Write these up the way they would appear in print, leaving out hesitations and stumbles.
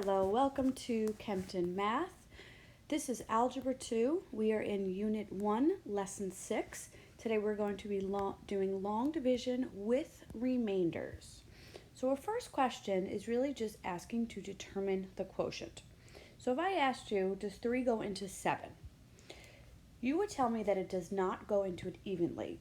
Hello, welcome to Kempton Math. This is Algebra 2. We are in Unit 1, Lesson 6. Today we're going to be doing long division with remainders. So our first question is really just asking to determine the quotient. So if I asked you, does 3 go into 7? You would tell me that it does not go into it evenly.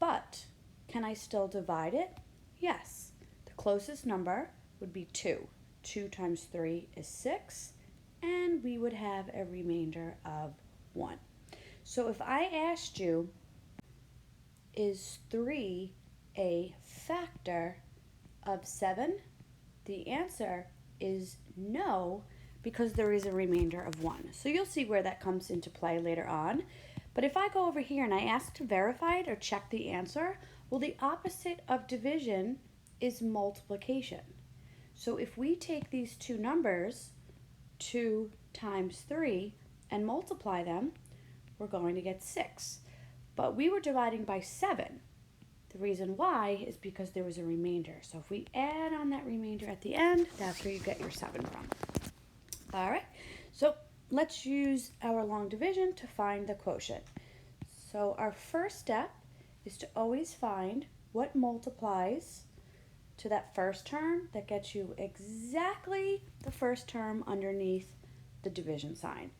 But can I still divide it? Yes. The closest number would be 2. 2 times 3 is 6, and we would have a remainder of 1. So if I asked you, is 3 a factor of 7? The answer is no, because there is a remainder of 1. So you'll see where that comes into play later on. But if I go over here and I ask to verify it or check the answer, well, the opposite of division is multiplication. So if we take these two numbers, 2 times 3, and multiply them, we're going to get 6. But we were dividing by 7. The reason why is because there was a remainder. So if we add on that remainder at the end, that's where you get your 7 from. All right, so let's use our long division to find the quotient. So our first step is to always find what multiplies to that first term that gets you exactly the first term underneath the division sign.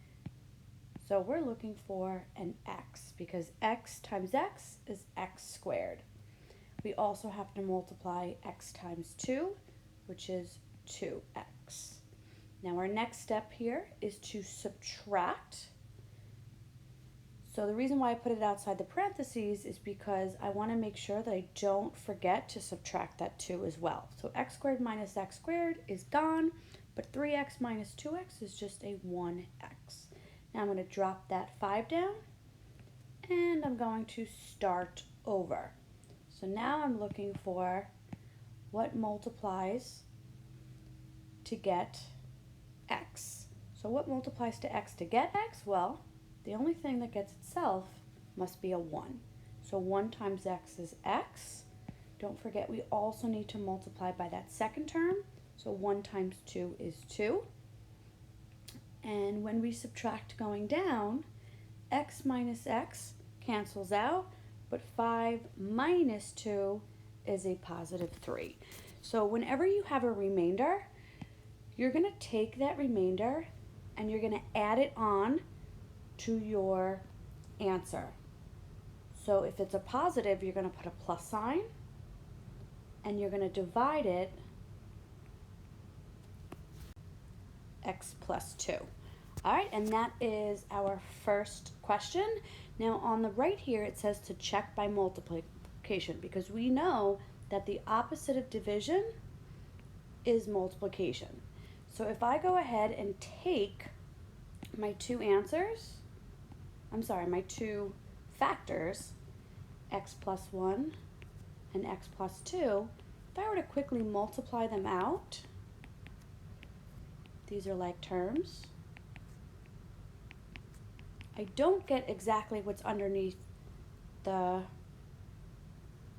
So we're looking for an x because x times x is x squared. We also have to multiply x times 2, which is 2x. Now our next step here is to subtract. So the reason why I put it outside the parentheses is because I want to make sure that I don't forget to subtract that 2 as well. So x squared minus x squared is gone, but 3x minus 2x is just a 1x. Now I'm going to drop that 5 down, and I'm going to start over. So now I'm looking for what multiplies to get x. So what multiplies to x to get x? Well, the only thing that gets itself must be a 1. So 1 times x is x. Don't forget we also need to multiply by that second term. So 1 times 2 is 2. And when we subtract going down, x minus x cancels out, but 5 minus 2 is a positive 3. So whenever you have a remainder, you're going to take that remainder and you're going to add it on to your answer. So if it's a positive, you're going to put a plus sign and you're going to divide it x plus 2. All right, and that is our first question. Now on the right here, it says to check by multiplication because we know that the opposite of division is multiplication. So if I go ahead and take my my two factors, x plus 1 and x plus 2, if I were to quickly multiply them out, these are like terms. I don't get exactly what's underneath the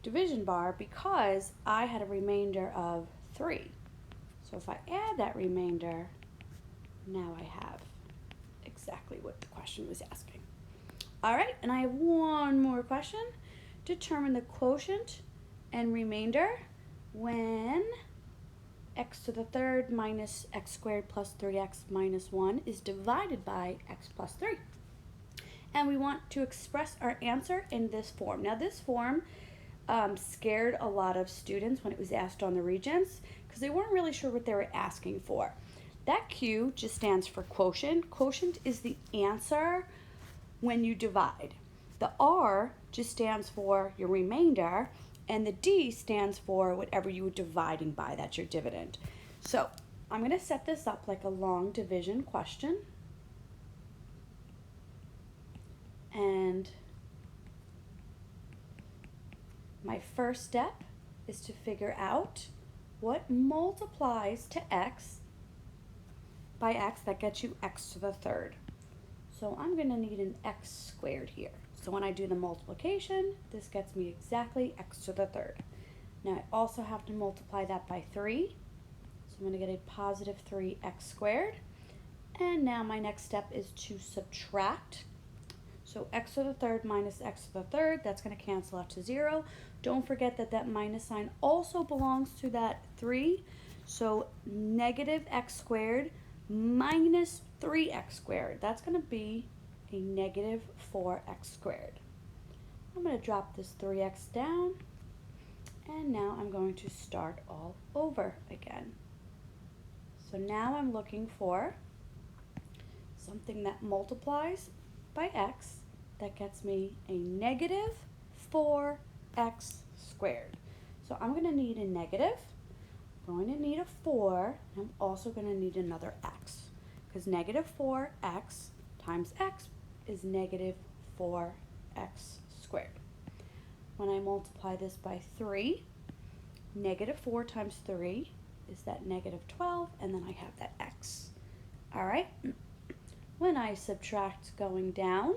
division bar because I had a remainder of 3. So if I add that remainder, now I have exactly what the question was asking. All right, and I have one more question. Determine the quotient and remainder when x to the third minus x squared plus 3x minus 1 is divided by x plus 3. And we want to express our answer in this form. Now this form scared a lot of students when it was asked on the Regents because they weren't really sure what they were asking for. That Q just stands for quotient. Quotient is the answer when you divide. The R just stands for your remainder, and the D stands for whatever you were dividing by, that's your dividend. So I'm going to set this up like a long division question. And my first step is to figure out what multiplies to x by x that gets you x to the third. So I'm going to need an x squared here. So when I do the multiplication, this gets me exactly x to the third. Now I also have to multiply that by 3. So I'm going to get a positive 3x squared. And now my next step is to subtract. So x to the third minus x to the third, that's going to cancel out to 0. Don't forget that that minus sign also belongs to that 3. So negative x squared minus 3x squared, that's going to be a negative 4x squared. I'm going to drop this 3x down, and now I'm going to start all over again. So now I'm looking for something that multiplies by x that gets me a negative 4x squared. So I'm going to need a negative, I'm going to need a 4, and I'm also going to need another x, because negative 4x times x is negative 4x squared. When I multiply this by 3, negative 4 times 3 is that negative 12, and then I have that x. All right. When I subtract going down,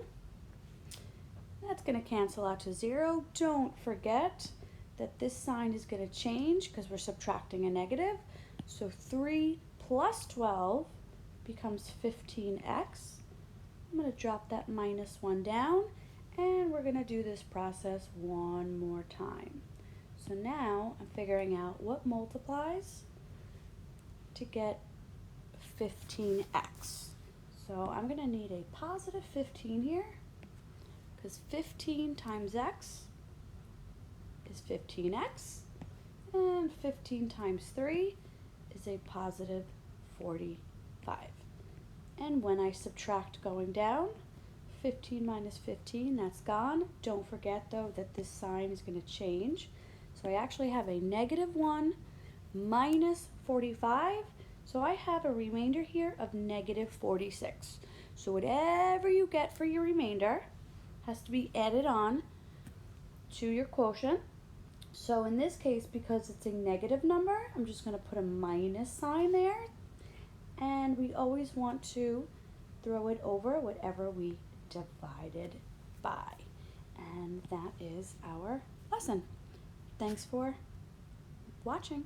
that's going to cancel out to 0. Don't forget that this sign is going to change because we're subtracting a negative. So 3 plus 12 becomes 15x. I'm going to drop that minus 1 down, and we're going to do this process one more time. So now I'm figuring out what multiplies to get 15x. So I'm going to need a positive 15 here, because 15 times x is 15x, and 15 times 3 is a positive 45. And when I subtract going down, 15 minus 15, that's gone. Don't forget though that this sign is going to change. So I actually have a negative 1 minus 45. So I have a remainder here of negative 46. So whatever you get for your remainder has to be added on to your quotient. So in this case, because it's a negative number, I'm just going to put a minus sign there. And we always want to throw it over whatever we divided by. And that is our lesson. Thanks for watching.